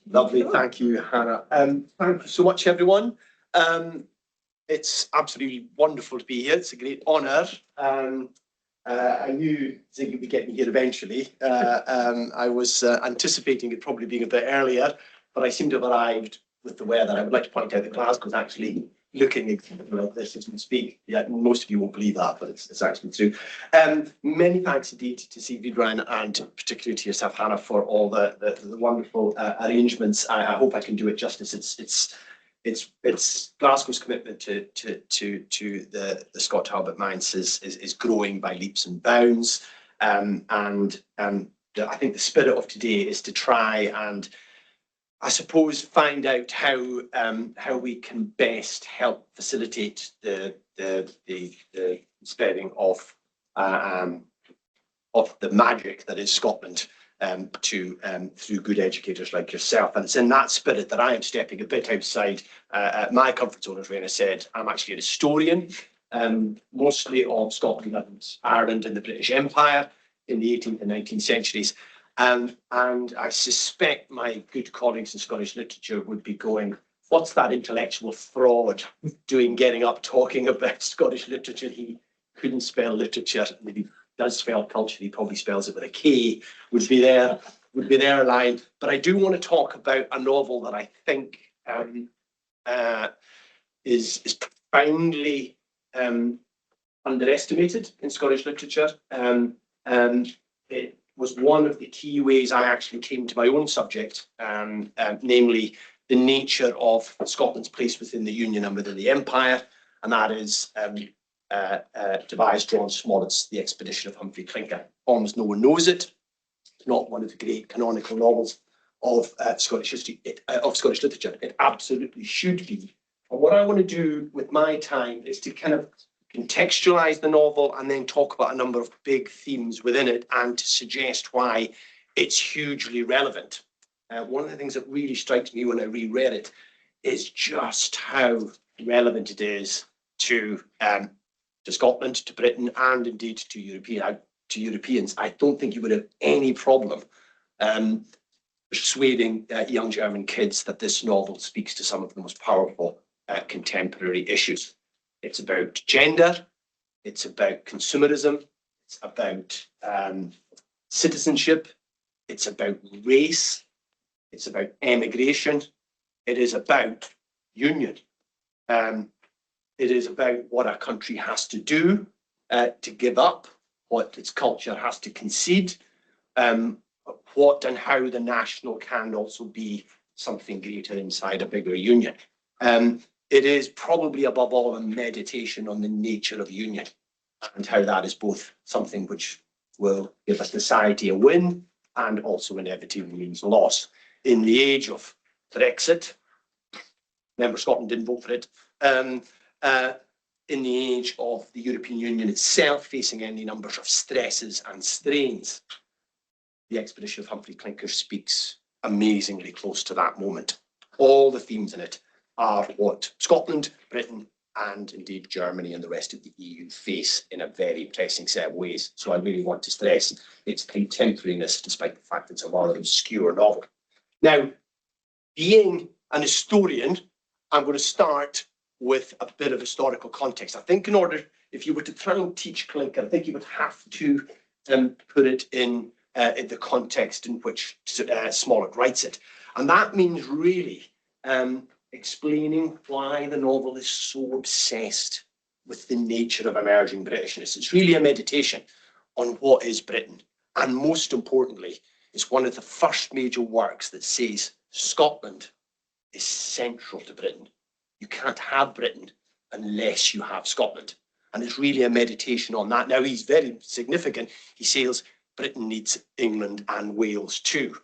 Lovely, thank you, Hannah. Thank you so much, everyone. It's absolutely wonderful to be here. It's a great honour. I knew Ziggy would get me here eventually. I was anticipating it probably being a bit earlier, but I seem to have arrived with the weather. I would like to point out that Glasgow's actually looking exactly like this as we speak. Yeah, most of you won't believe that, but it's actually true. Many thanks indeed to Sigrid Ryan and particularly to yourself, Hannah, for all the wonderful arrangements. I hope I can do it justice. It's Glasgow's commitment to the Scott Talbot Mines is growing by leaps and bounds, and I think the spirit of today is to try and, I suppose, find out how we can best help facilitate the spreading of the magic that is Scotland through good educators like yourself. And it's in that spirit that I am stepping a bit outside my comfort zone, as Raina said. I'm actually an historian, mostly of Scotland and Ireland and the British Empire in the 18th and 19th centuries. And I suspect my good colleagues in Scottish literature would be going, what's that intellectual fraud doing getting up talking about Scottish literature? He couldn't spell literature. If he does spell culture, he probably spells it with a K, would be their line. But I do want to talk about a novel that I think is profoundly underestimated in Scottish literature. It was one of the key ways I actually came to my own subject, namely the nature of Scotland's place within the Union and within the Empire, and that is Tobias John Smollett's The Expedition of Humphrey Clinker. Almost no one knows it. It's not one of the great canonical novels of Scottish history, of Scottish literature. It absolutely should be. And what I want to do with my time is to kind of contextualize the novel and then talk about a number of big themes within it and to suggest why it's hugely relevant. One of the things that really strikes me when I reread it is just how relevant it is to Scotland, to Britain, and indeed to Europeans. I don't think you would have any problem persuading young German kids that this novel speaks to some of the most powerful contemporary issues. It's about gender, it's about consumerism, it's about citizenship, it's about race, it's about emigration, it is about union. It is about what a country has to do to give up, what its culture has to concede, what and how the national can also be something greater inside a bigger union. It is probably above all a meditation on the nature of union and how that is both something which will give a society a win and also inevitably means loss. In the age of Brexit, remember Scotland didn't vote for it, in the age of the European Union itself facing any numbers of stresses and strains, The Expedition of Humphrey Clinker speaks amazingly close to that moment. All the themes in it are what Scotland, Britain, and indeed Germany and the rest of the EU face in a very pressing set of ways. So I really want to stress its contemporariness, despite the fact it's a rather obscure novel. Now, being an historian, I'm going to start with a bit of historical context. I think in order, if you were to try and teach Clinker, I think you would have to put it in the context in which Smollett writes it. And that means really explaining why the novel is so obsessed with the nature of emerging Britishness. It's really a meditation on what is Britain. And most importantly, it's one of the first major works that says Scotland is central to Britain. You can't have Britain unless you have Scotland. And it's really a meditation on that. Now, he's very significant. He says Britain needs England and Wales too.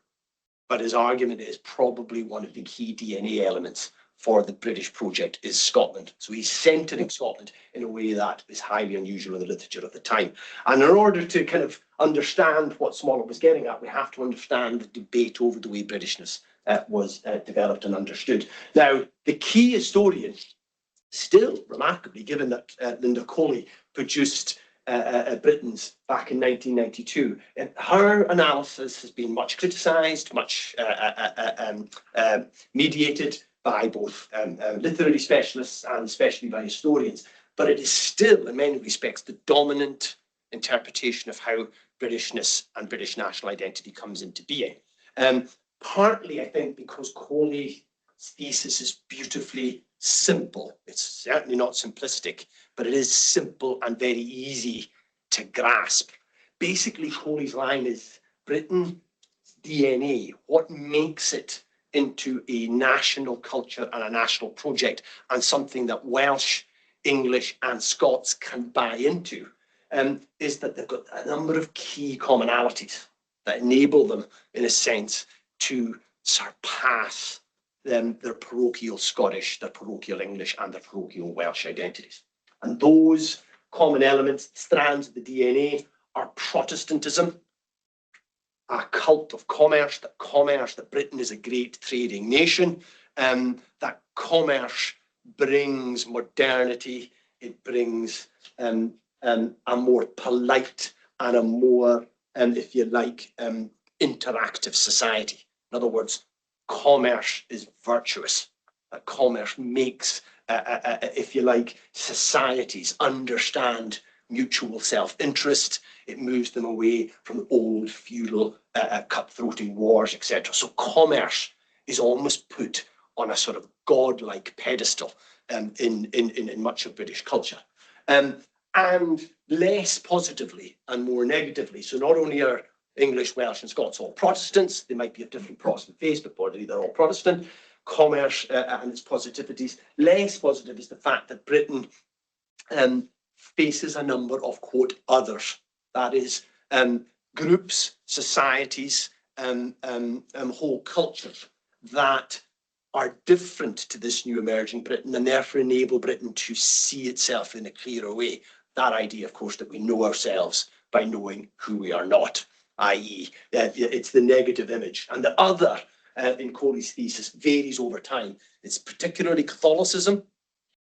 But his argument is probably one of the key DNA elements for the British project is Scotland. So he's centering Scotland in a way that is highly unusual in the literature of the time. And in order to kind of understand what Smollett was getting at, we have to understand the debate over the way Britishness was developed and understood. Now, the key historian, still remarkably, given that Linda Coley produced Britons back in 1992. And her analysis has been much criticised, much mediated by both literary specialists and especially by historians. But it is still, in many respects, the dominant interpretation of how Britishness and British national identity comes into being. Partly, I think, because Coley's thesis is beautifully simple. It's certainly not simplistic, but it is simple and very easy to grasp. Basically, Coley's line is Britain's DNA, what makes it into a national culture and a national project, and something that Welsh, English, and Scots can buy into, is that they've got a number of key commonalities that enable them, in a sense, to surpass their parochial Scottish, their parochial English, and their parochial Welsh identities. And those common elements, strands of the DNA, are Protestantism, a cult of commerce, that Britain is a great trading nation, that commerce brings modernity, it brings a more polite and a more, if you like, interactive society. In other words, commerce is virtuous. Commerce makes, if you like, societies understand mutual self-interest. It moves them away from old feudal cutthroating wars, etc. So commerce is almost put on a sort of godlike pedestal in much of British culture. And less positively and more negatively. So not only are English, Welsh, and Scots all Protestants, they might be of different Protestant faiths, but broadly they're all Protestant. Commerce and its positivities. Less positive is the fact that Britain faces a number of, quote, others. That is, groups, societies, whole cultures that are different to this new emerging Britain and therefore enable Britain to see itself in a clearer way. That idea, of course, that we know ourselves by knowing who we are not, i.e. it's the negative image. And the other, in Coley's thesis, varies over time. It's particularly Catholicism,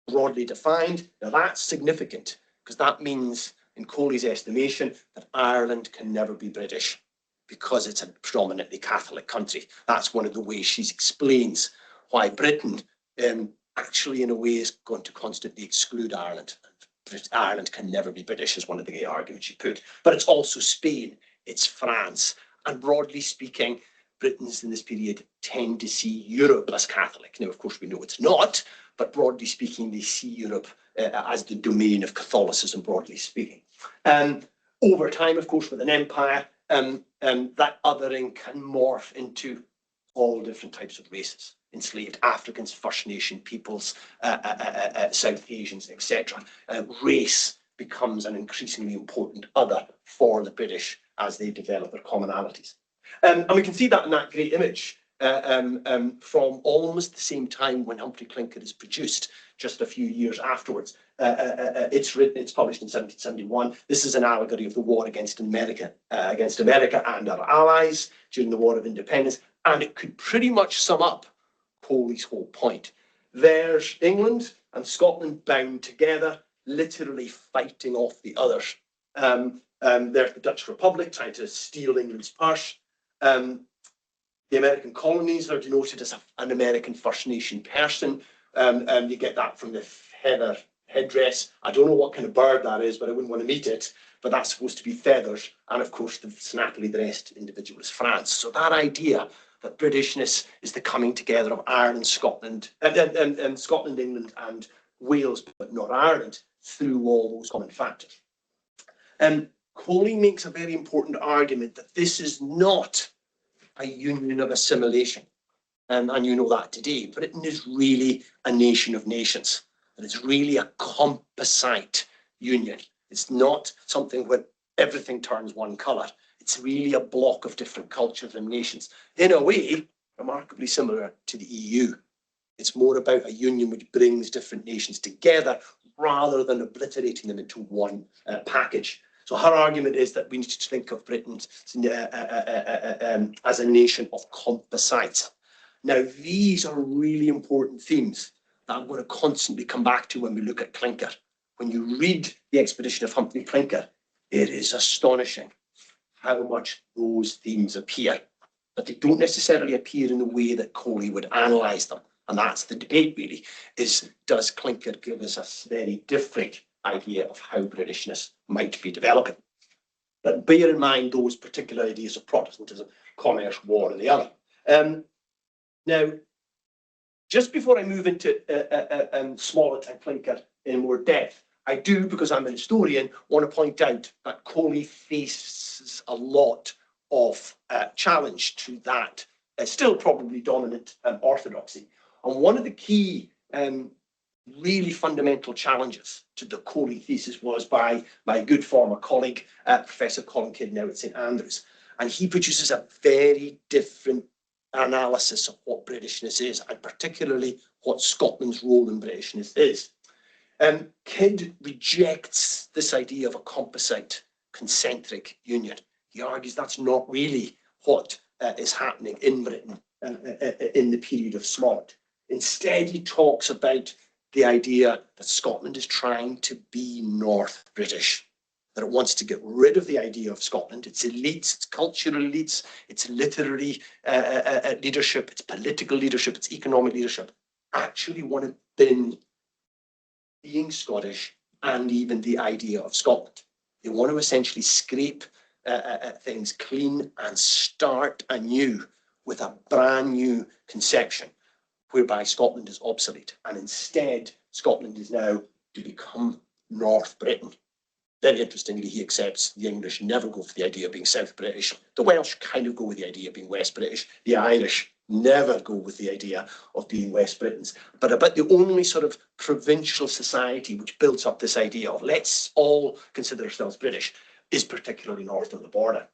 broadly defined. Now that's significant, because that means, in Coley's estimation, that Ireland can never be British because it's a predominantly Catholic country. That's one of the ways she explains why Britain actually, in a way, is going to constantly exclude Ireland. Ireland can never be British is one of the arguments she put. But it's also Spain, it's France. And broadly speaking, Britons in this period tend to see Europe as Catholic. Now, of course, we know it's not, but broadly speaking, they see Europe as the domain of Catholicism, broadly speaking. Over time, of course, with an empire, that othering can morph into all different types of races. Enslaved Africans, First Nation peoples, South Asians, etc. Race becomes an increasingly important other for the British as they develop their commonalities. And we can see that in that great image from almost the same time when Humphrey Clinker is produced, just a few years afterwards. It's published in 1771. This is an allegory of the war against America and our allies during the War of Independence, and it could pretty much sum up Coley's whole point. There's England and Scotland bound together, literally fighting off the others. There's the Dutch Republic trying to steal England's purse. The American colonies are denoted as an American First Nation person. You get that from the feather headdress. I don't know what kind of bird that is, but I wouldn't want to meet it. But that's supposed to be feathers. And of course, the snappily dressed individual is France. So that idea that Britishness is the coming together of Ireland, Scotland, Scotland, England, and Wales, but not Ireland, through all those common factors. Coley makes a very important argument that this is not a union of assimilation. And you know that today. Britain is really a nation of nations. And it's really a composite union. It's not something where everything turns one colour. It's really a block of different cultures and nations. In a way, remarkably similar to the EU. It's more about a union which brings different nations together rather than obliterating them into one package. So her argument is that we need to think of Britain as a nation of composites. Now, these are really important themes that I'm going to constantly come back to when we look at Clinker. When you read The Expedition of Humphrey Clinker, it is astonishing how much those themes appear, but they don't necessarily appear in the way that Coley would analyse them. And that's the debate, really, is does Clinker give us a very different idea of how Britishness might be developing? But bear in mind those particular ideas of Protestantism, commerce, war, and the other. Now, just before I move into Smollett and Clinker in more depth, I do, because I'm an historian, want to point out that Coley faces a lot of challenge to that, still probably dominant orthodoxy. And one of the key really fundamental challenges to the Coley thesis was by my good former colleague, Professor Colin Kidd, now at St Andrews. And he produces a very different analysis of what Britishness is, and particularly what Scotland's role in Britishness is. Kidd rejects this idea of a composite concentric union. He argues that's not really what is happening in Britain in the period of Smollett. Instead, he talks about the idea that Scotland is trying to be North British, that it wants to get rid of the idea of Scotland, its elites, its cultural elites, its literary leadership, its political leadership, its economic leadership, actually want to bin being Scottish and even the idea of Scotland. They want to essentially scrape things clean and start anew with a brand new conception whereby Scotland is obsolete, and instead Scotland is now to become North Britain. Very interestingly, he accepts the English never go for the idea of being South British. The Welsh kind of go with the idea of being West British. The Irish never go with the idea of being West Britons. But about the only sort of provincial society which builds up this idea of let's all consider ourselves British is particularly north of the border.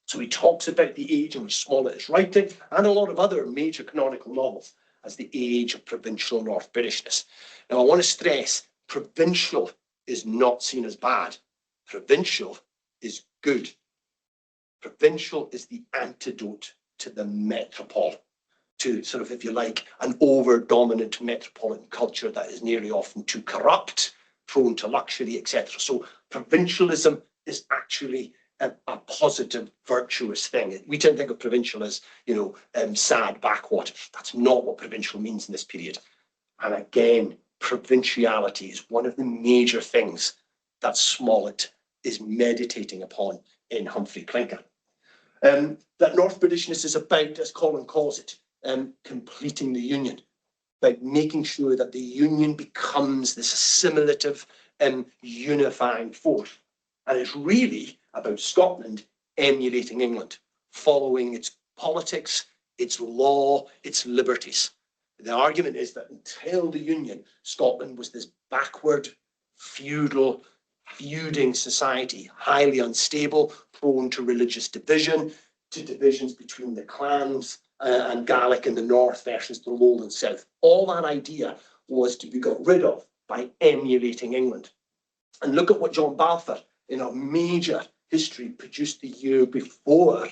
So he talks about the age in which Smollett is writing, and a lot of other major canonical novels, as the age of provincial North Britishness. Now, I want to stress, provincial is not seen as bad. Provincial is good. Provincial is the antidote to the metropole, to sort of, if you like, an over-dominant metropolitan culture that is nearly often too corrupt, prone to luxury, etc. So provincialism is actually a positive, virtuous thing. We tend to think of provincial as, sad backwater. That's not what provincial means in this period. And again, provinciality is one of the major things that Smollett is meditating upon in Humphrey Clinker. That North Britishness is about, as Colin calls it, completing the union, about making sure that the union becomes this assimilative and unifying force. And it's really about Scotland emulating England, following its politics, its law, its liberties. The argument is that until the Union, Scotland was this backward, feudal, feuding society, highly unstable, prone to religious division, to divisions between the clans and Gaelic in the north versus the lowland south. All that idea was to be got rid of by emulating England. And look at what John Balfour, in a major history, produced the year before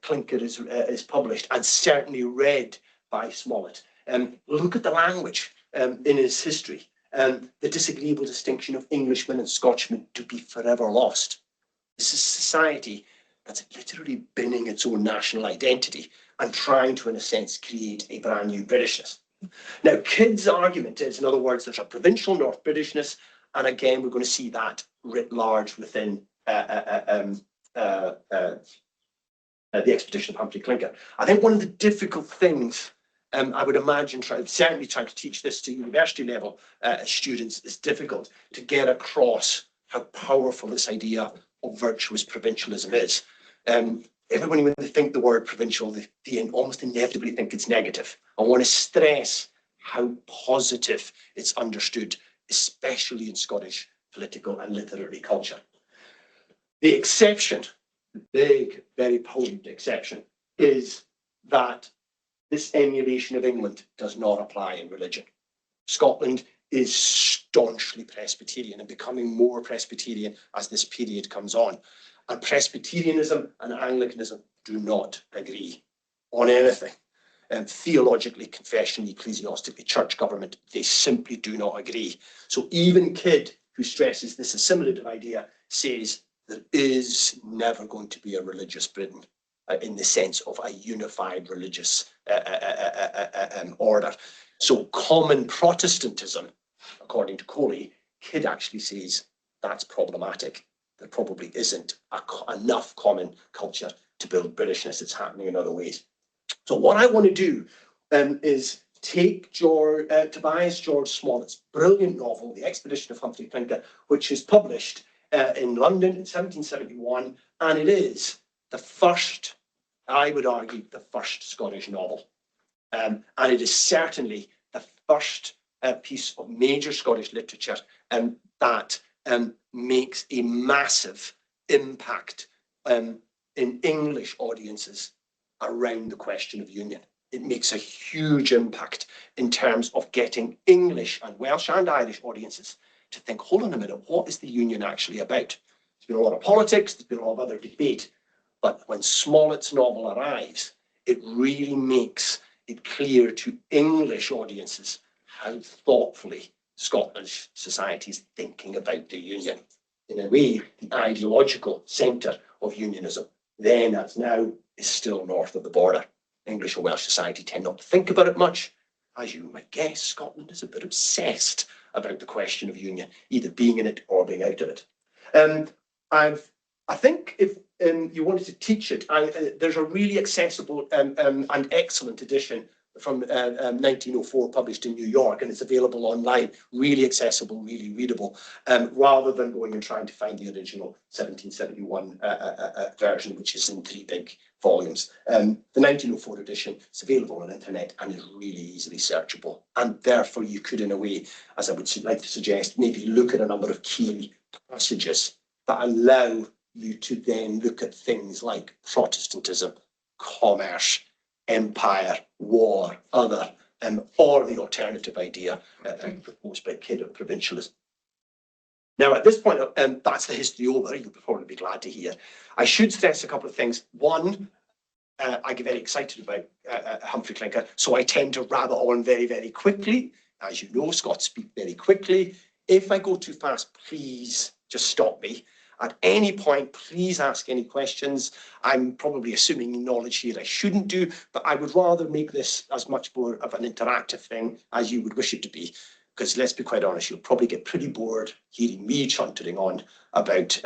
Clinker is published, and certainly read by Smollett. Look at the language in his history. The disagreeable distinction of Englishmen and Scotchmen to be forever lost. This is a society that's literally binning its own national identity and trying to, in a sense, create a brand new Britishness. Now, Kidd's argument is, in other words, there's a provincial North Britishness, and again, we're going to see that writ large within the expedition of Humphrey Clinker. I think one of the difficult things I would imagine, certainly trying to teach this to university level students, is difficult to get across how powerful this idea of virtuous provincialism is. Everybody, when they think the word provincial, they almost inevitably think it's negative. I want to stress how positive it's understood, especially in Scottish political and literary culture. The exception, the big, very potent exception, is that this emulation of England does not apply in religion. Scotland is staunchly Presbyterian and becoming more Presbyterian as this period comes on. And Presbyterianism and Anglicanism do not agree on anything. Theologically, confessionally, ecclesiastically, church government, they simply do not agree. So even Kidd, who stresses this assimilative idea, says there is never going to be a religious Britain in the sense of a unified religious order. So common Protestantism, according to Coley, Kidd actually says that's problematic. There probably isn't enough common culture to build Britishness. It's happening in other ways. So what I want to do is take Tobias George Smollett's brilliant novel, The Expedition of Humphrey Clinker, which is published in London in 1771, and it is the first, I would argue, the first Scottish novel. And it is certainly the first piece of major Scottish literature that makes a massive impact in English audiences around the question of union. It makes a huge impact in terms of getting English and Welsh and Irish audiences to think, hold on a minute, what is the union actually about? There's been a lot of politics, there's been a lot of other debate, but when Smollett's novel arrives, it really makes it clear to English audiences how thoughtfully Scottish society is thinking about the union. In a way, the ideological centre of unionism, then as now, is still north of the border. English or Welsh society tend not to think about it much. As you might guess, Scotland is a bit obsessed about the question of union, either being in it or being out of it. I think if you wanted to teach it, there's a really accessible and excellent edition from 1904 published in New York, and it's available online, really accessible, really readable, rather than going and trying to find the original 1771 version, which is in 3 big volumes. The 1904 edition is available on the internet and is really easily searchable. And therefore you could, in a way, as I would like to suggest, maybe look at a number of key passages that allow you to then look at things like Protestantism, commerce, empire, war, other, or the alternative idea proposed by Kidd of provincialism. Now, at this point, that's the history over. You'll probably be glad to hear. I should stress a couple of things. One, I get very excited about Humphrey Clinker, so I tend to rattle on very, very quickly. As you know, Scots speak very quickly. If I go too fast, please just stop me. At any point, please ask any questions. I'm probably assuming knowledge here I shouldn't do, but I would rather make this as much more of an interactive thing as you would wish it to be, because let's be quite honest, you'll probably get pretty bored hearing me chuntering on about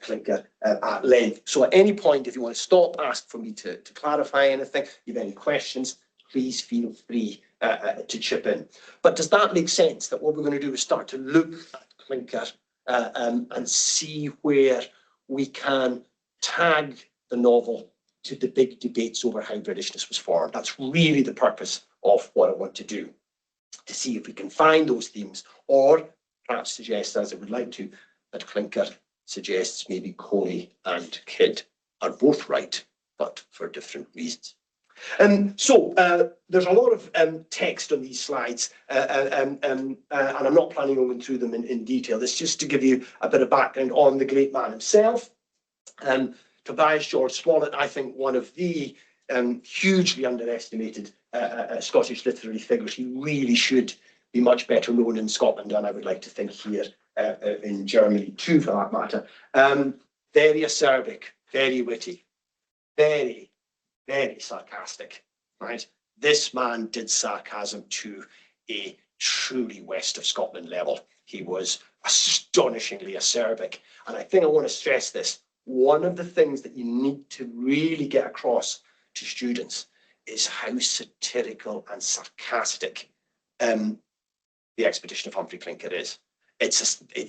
Clinker at length. So at any point, if you want to stop, ask for me to clarify anything, if you have any questions, please feel free to chip in. But does that make sense, that what we're going to do is start to look at Clinker and see where we can tag the novel to the big debates over how Britishness was formed? That's really the purpose of what I want to do, to see if we can find those themes, or perhaps suggest, as I would like to, that Clinker suggests maybe Coley and Kidd are both right, but for different reasons. So there's a lot of text on these slides, and I'm not planning on going through them in detail. It's just to give you a bit of background on the great man himself. Tobias George Smollett, I think one of the hugely underestimated Scottish literary figures. He really should be much better known in Scotland, and I would like to think here in Germany too, for that matter. Very acerbic, very witty, very sarcastic, right? This man did sarcasm to a truly west of Scotland level. He was astonishingly acerbic. And I think I want to stress this. One of the things that you need to really get across to students is how satirical and sarcastic the Expedition of Humphrey Clinker is.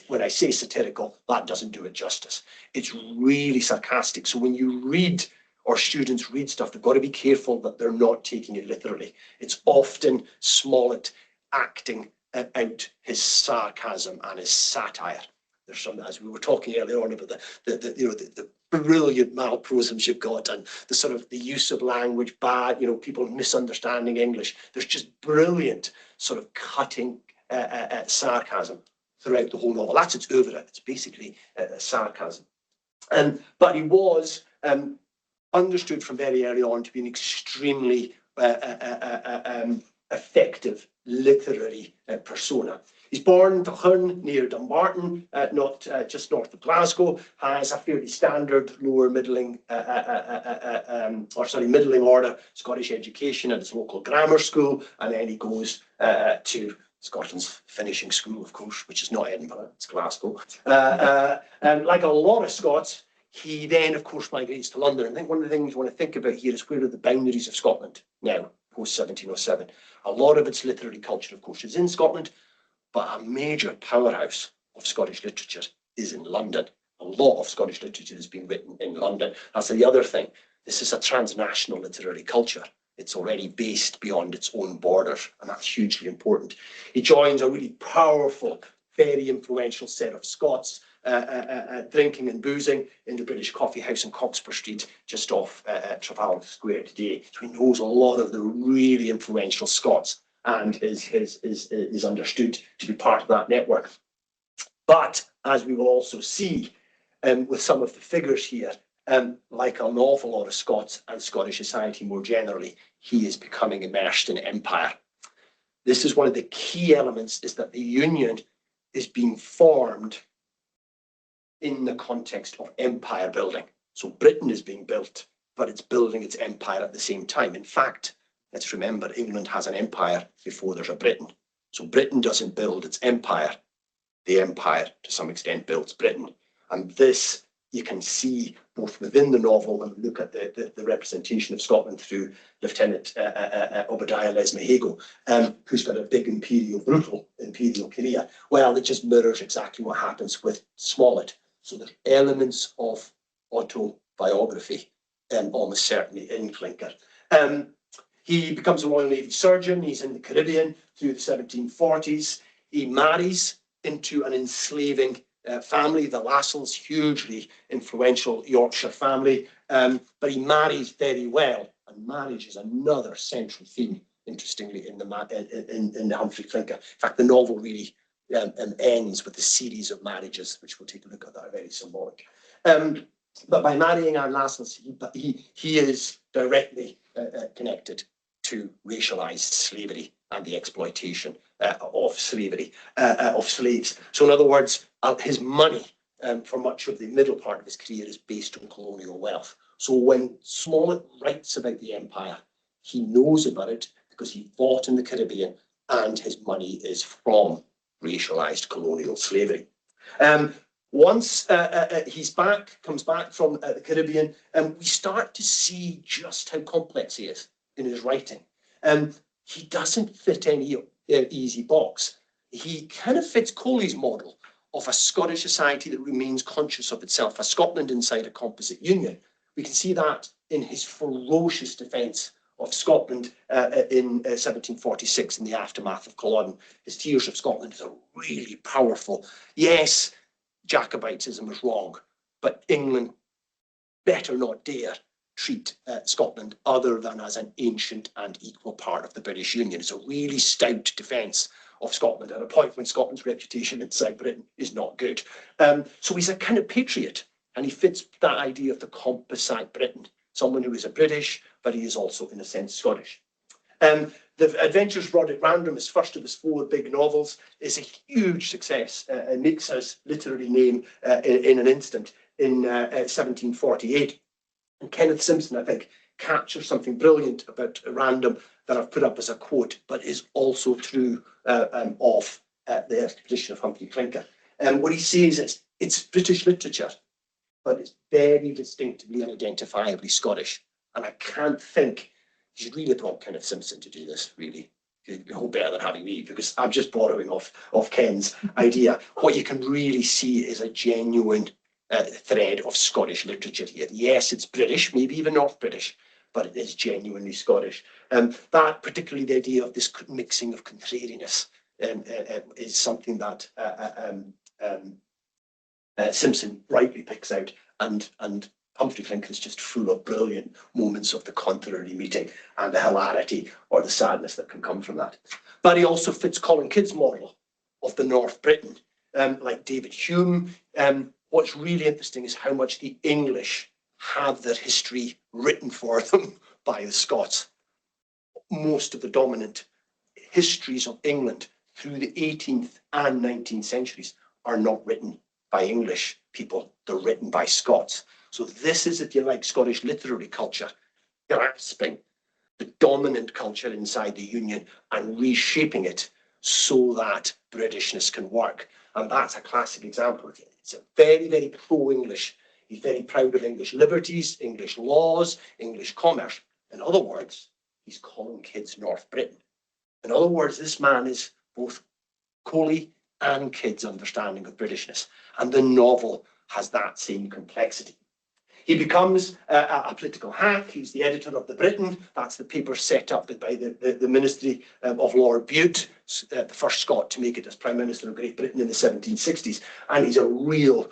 When I say satirical, that doesn't do it justice. It's really sarcastic. So when you read, or students read stuff, they've got to be careful that they're not taking it literally. It's often Smollett acting out his sarcasm and his satire. There's some, as we were talking earlier on about the brilliant malprosums you've got, and the sort of the use of language, bad, people misunderstanding English. There's just brilliant sort of cutting sarcasm throughout the whole novel. That's its oeuvre. It's basically sarcasm. But he was understood from very early on to be an extremely effective literary persona. He's born in Duchurn near Dumbarton, not just north of Glasgow, has a fairly standard lower middling, middling order Scottish education at his local grammar school, and then he goes to Scotland's finishing school, of course, which is not Edinburgh, it's Glasgow. And like a lot of Scots, he then, of course, migrates to London. I think one of the things you want to think about here is where are the boundaries of Scotland now, post-1707. A lot of its literary culture, of course, is in Scotland, but a major powerhouse of Scottish literature is in London. A lot of Scottish literature has been written in London. That's the other thing. This is a transnational literary culture. It's already based beyond its own borders, and that's hugely important. He joins a really powerful, very influential set of Scots drinking and boozing in the British Coffee House in Cockspur Street, just off Trafalgar Square today. So he knows a lot of the really influential Scots, and is understood to be part of that network. But as we will also see with some of the figures here, like an awful lot of Scots and Scottish society more generally, he is becoming immersed in empire. This is one of the key elements, is that the Union is being formed in the context of empire building. So Britain is being built, but it's building its empire at the same time. In fact, let's remember, England has an empire before there's a Britain. So Britain doesn't build its empire. The empire, to some extent, builds Britain. And this you can see both within the novel, when we look at the representation of Scotland through Lieutenant Obadiah Lesmahago, who's got a big brutal imperial career. Well, it just mirrors exactly what happens with Smollett. So there's elements of autobiography, almost certainly in Clinker. He becomes a Royal Navy surgeon. He's in the Caribbean through the 1740s. He marries into an enslaving family, the Lassells, hugely influential Yorkshire family, but he marries very well, and marriage is another central theme, interestingly, in the Humphrey Clinker. In fact, the novel really ends with a series of marriages, which we'll take a look at, that are very symbolic. But by marrying Anne Lascelles, he is directly connected to racialized slavery and the exploitation of slaves. So in other words, his money for much of the middle part of his career is based on colonial wealth. So when Smollett writes about the empire, he knows about it because he fought in the Caribbean, and his money is from racialized colonial slavery. Once comes back from the Caribbean, we start to see just how complex he is in his writing. He doesn't fit any easy box. He kind of fits Coley's model of a Scottish society that remains conscious of itself, a Scotland inside a composite union. We can see that in his ferocious defence of Scotland in 1746 in the aftermath of Culloden. His Tears of Scotland is a really powerful, yes, Jacobitism was wrong, but England better not dare treat Scotland other than as an ancient and equal part of the British Union. It's a really stout defence of Scotland at a point when Scotland's reputation inside Britain is not good. So he's a kind of patriot, and he fits that idea of the composite Britain, someone who is a British, but he is also, in a sense, Scottish. The Adventures of Roderick Random, his first of his 4 big novels, is a huge success. It makes his literary name in an instant in 1748. And Kenneth Simpson, I think, captures something brilliant about Random that I've put up as a quote, but is also true of the expedition of Humphrey Clinker. What he says is, it's British literature, but it's very distinctively and identifiably Scottish. And I can't think, you should really brought Kenneth Simpson to do this, really. You'd be better than having me, because I'm just borrowing off Ken's idea. What you can really see is a genuine thread of Scottish literature here. Yes, it's British, maybe even North British, but it is genuinely Scottish. That, particularly the idea of this mixing of contrariness, is something that Simpson rightly picks out, and Humphrey Clinker is just full of brilliant moments of the contrary meeting and the hilarity or the sadness that can come from that. But he also fits Colin Kidd's model of the North Britain, like David Hume. What's really interesting is how much the English have their history written for them by the Scots. Most of the dominant histories of England through the 18th and 19th centuries are not written by English people, they're written by Scots. So this is, if you like, Scottish literary culture grasping the dominant culture inside the Union and reshaping it so that Britishness can work. And that's a classic example. It's a very, very pro-English. He's very proud of English liberties, English laws, English commerce. In other words, he's calling kids North Britain. In other words, this man is both Coley and kids' understanding of Britishness. And the novel has that same complexity. He becomes a political hack. He's the editor of the Briton. That's the paper set up by the Ministry of Lord Bute, the first Scot to make it as Prime Minister of Great Britain in the 1760s. And he's a real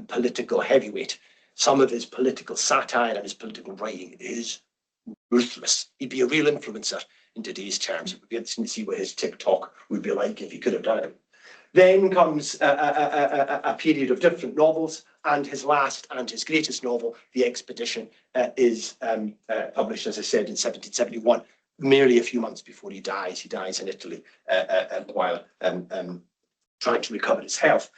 political heavyweight. Some of his political satire and his political writing is ruthless. He'd be a real influencer in today's terms. It would be interesting to see what his TikTok would be like if he could have done it. Then comes a period of different novels, and his last and his greatest novel, The Expedition, is published, as I said, in 1771, merely a few months before he dies. He dies in Italy while trying to recover his health.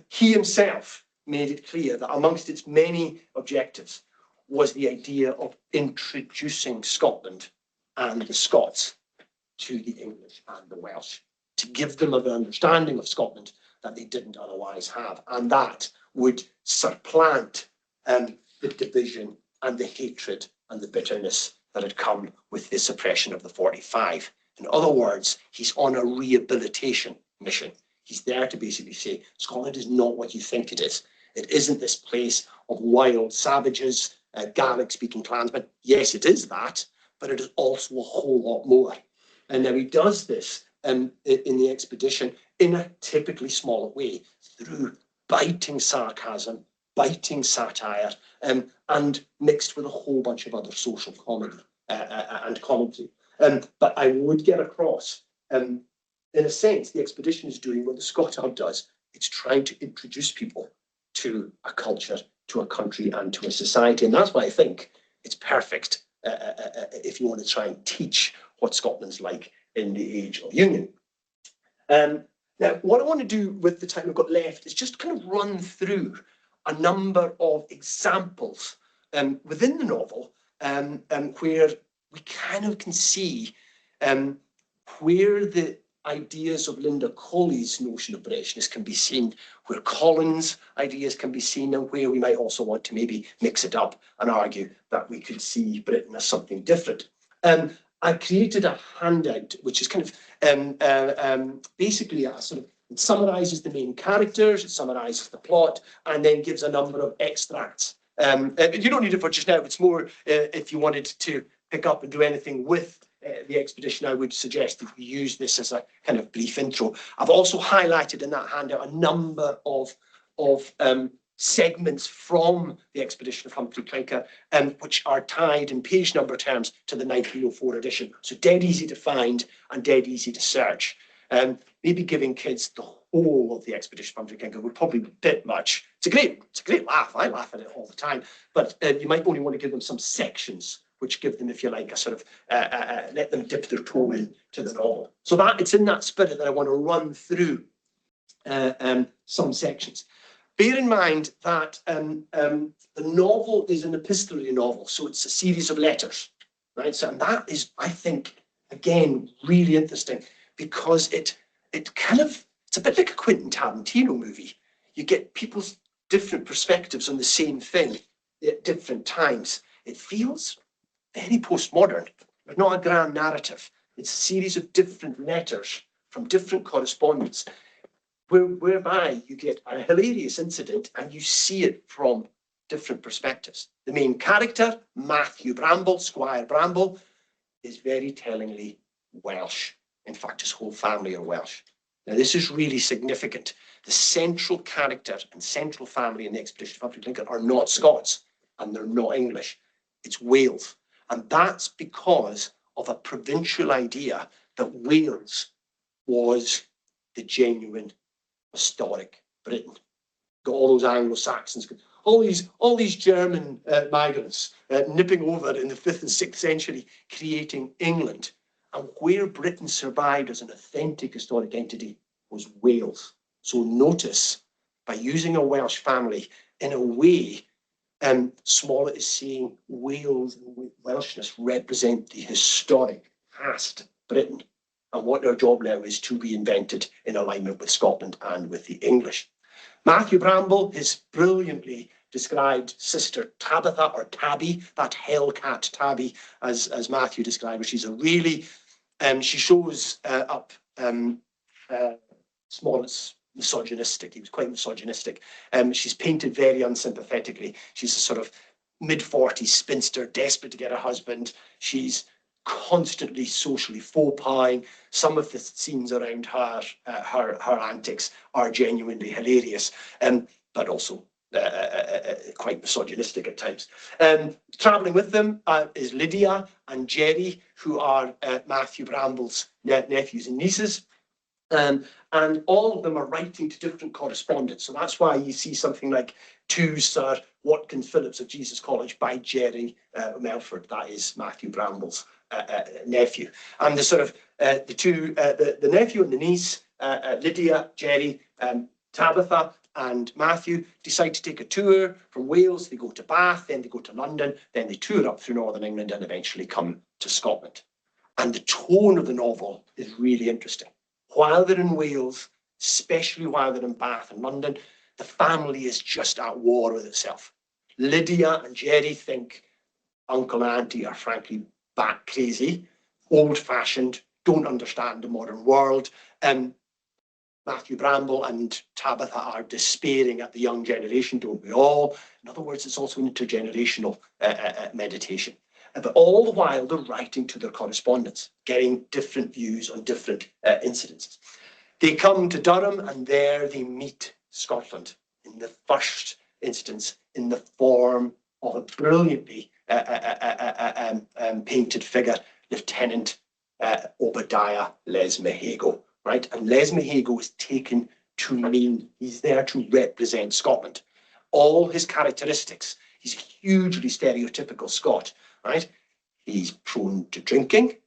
He himself made it clear that amongst its many objectives was the idea of introducing Scotland and the Scots to the English and the Welsh, to give them an understanding of Scotland that they didn't otherwise have. And that would supplant the division and the hatred and the bitterness that had come with the suppression of the 45. In other words, he's on a rehabilitation mission. He's there to basically say, Scotland is not what you think it is. It isn't this place of wild savages, Gaelic-speaking clansmen. Yes, it is that, but it is also a whole lot more. And now he does this in the expedition in a typically smaller way, through biting sarcasm, biting satire, and mixed with a whole bunch of other social comedy and commentary. But I would get across, in a sense, the expedition is doing what the Scot Hub does. It's trying to introduce people to a culture, to a country, and to a society. And that's why I think it's perfect if you want to try and teach what Scotland's like in the age of union. Now, what I want to do with the time we've got left is just kind of run through a number of examples within the novel where we kind of can see where the ideas of Linda Coley's notion of Britishness can be seen, where Collins' ideas can be seen, and where we might also want to maybe mix it up and argue that we could see Britain as something different. I created a handout which is kind of basically a sort of, it summarises the main characters, it summarises the plot, and then gives a number of extracts. You don't need it for just now. It's more if you wanted to pick up and do anything with the expedition, I would suggest that you use this as a kind of brief intro. I've also highlighted in that handout a number of segments from the expedition of Humphrey Clinker, which are tied in page number terms to the 1904 edition. So dead easy to find and dead easy to search. Maybe giving kids the whole of the expedition of Humphrey Clinker would probably be a bit much. It's a great laugh. I laugh at it all the time. But you might only want to give them some sections which give them, if you like, a sort of, let them dip their toe into the novel. So that it's in that spirit that I want to run through some sections. Bear in mind that the novel is an epistolary novel, so it's a series of letters, right? So, and that is, I think, again, really interesting because it's a bit like a Quentin Tarantino movie. You get people's different perspectives on the same thing at different times. It feels very postmodern, but not a grand narrative. It's a series of different letters from different correspondents, whereby you get a hilarious incident and you see it from different perspectives. The main character, Matthew Bramble, Squire Bramble, is very tellingly Welsh. In fact, his whole family are Welsh. Now, this is really significant. The central character and central family in the expedition of Humphrey Clinker are not Scots, and they're not English. It's Wales. And that's because of a provincial idea that Wales was the genuine historic Britain. Got all those Anglo-Saxons, all these German migrants nipping over in the 5th and 6th century, creating England. And where Britain survived as an authentic historic entity was Wales. So notice, by using a Welsh family, in a way, Smollett is saying Wales and Welshness represent the historic past Britain. And what their job now is to reinvent it in alignment with Scotland and with the English. Matthew Bramble, his brilliantly described sister Tabitha, or Tabby, that hellcat Tabby, as Matthew described her. She's a really, she shows up Smollett's misogynistic. He was quite misogynistic. She's painted very unsympathetically. She's a sort of mid-40s spinster, desperate to get a husband. She's constantly socially faux-pieing. Some of the scenes around her, her antics are genuinely hilarious, but also quite misogynistic at times. Traveling with them is Lydia and Jerry, who are Matthew Bramble's nephews and nieces. And all of them are writing to different correspondents. So that's why you see something like To Sir Watkins Phillips of Jesus College by Jerry Melford. That is Matthew Bramble's nephew. And the sort of the nephew and the niece, Lydia, Jerry, Tabitha and Matthew, decide to take a tour from Wales. They go to Bath, then they go to London, then they tour up through Northern England and eventually come to Scotland. And the tone of the novel is really interesting. While they're in Wales, especially while they're in Bath and London, the family is just at war with itself. Lydia and Jerry think uncle and auntie are frankly bat crazy, old-fashioned, don't understand the modern world. Matthew Bramble and Tabitha are despairing at the young generation, don't we all? In other words, it's also an intergenerational meditation. But all the while, they're writing to their correspondents, getting different views on different incidences. They come to Durham, and there they meet Scotland in the first instance in the form of a brilliantly painted figure, Lieutenant Obadiah Lesmahago, right? And Lesmahago is taken to mean he's there to represent Scotland. All his characteristics, he's hugely stereotypical Scot, right? He's prone to drinking.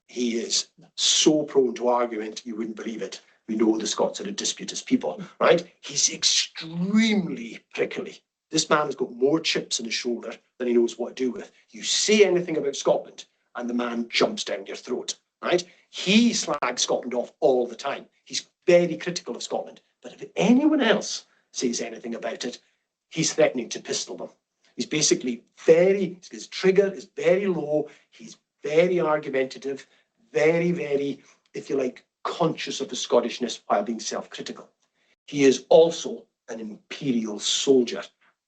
He is so prone to argument, you wouldn't believe it. We know the Scots are a disputous people, right? He's extremely prickly. This man has got more chips in his shoulder than he knows what to do with. You say anything about Scotland, and the man jumps down your throat, right? He slags Scotland off all the time. He's very critical of Scotland. But if anyone else says anything about it, he's threatening to pistol them. He's basically his trigger is very low. He's very argumentative, very, if you like, conscious of his Scottishness while being self-critical. He is also an imperial soldier.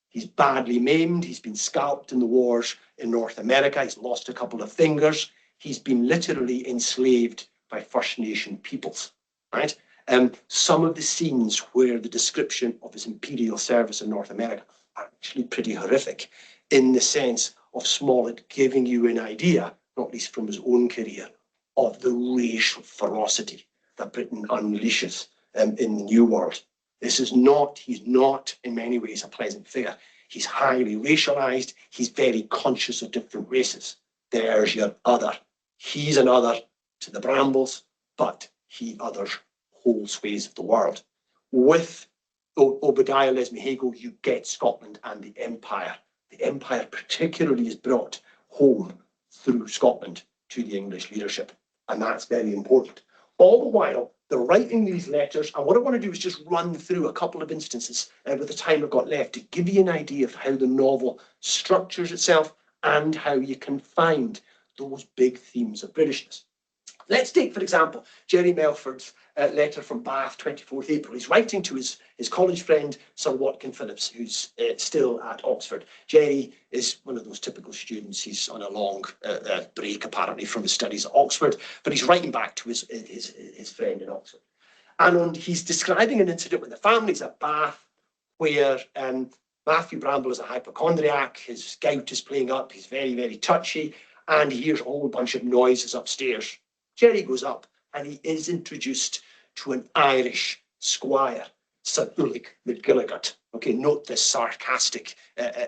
He's badly maimed. He's been scalped in the wars in North America. He's lost a couple of fingers. He's been literally enslaved by First Nation peoples, right? Some of the scenes where the description of his imperial service in North America are actually pretty horrific, in the sense of Smollett giving you an idea, not least from his own career, of the racial ferocity that Britain unleashes in the New World. He's not in many ways a pleasant figure. He's highly racialized. He's very conscious of different races. There's your other. He's an other to the Brambles, but he others whole swathes of the world. With Obadiah Lesmahago, you get Scotland and the Empire. The Empire particularly is brought home through Scotland to the English leadership, and that's very important. All the while, they're writing these letters, and what I want to do is just run through a couple of instances with the time I've got left to give you an idea of how the novel structures itself and how you can find those big themes of Britishness. Let's take, for example, Jerry Melford's letter from Bath, 24th April. He's writing to his college friend, Sir Watkins Phillips, who's still at Oxford. Jerry is one of those typical students. He's on a long break, apparently, from his studies at Oxford, but he's writing back to his friend in Oxford. And he's describing an incident when the family's at Bath, where Matthew Bramble is a hypochondriac, his gout is playing up, he's very touchy, and he hears a whole bunch of noises upstairs. Jerry goes up and he is introduced to an Irish squire, Sir Ulick MacGilligut. Okay, note the sarcastic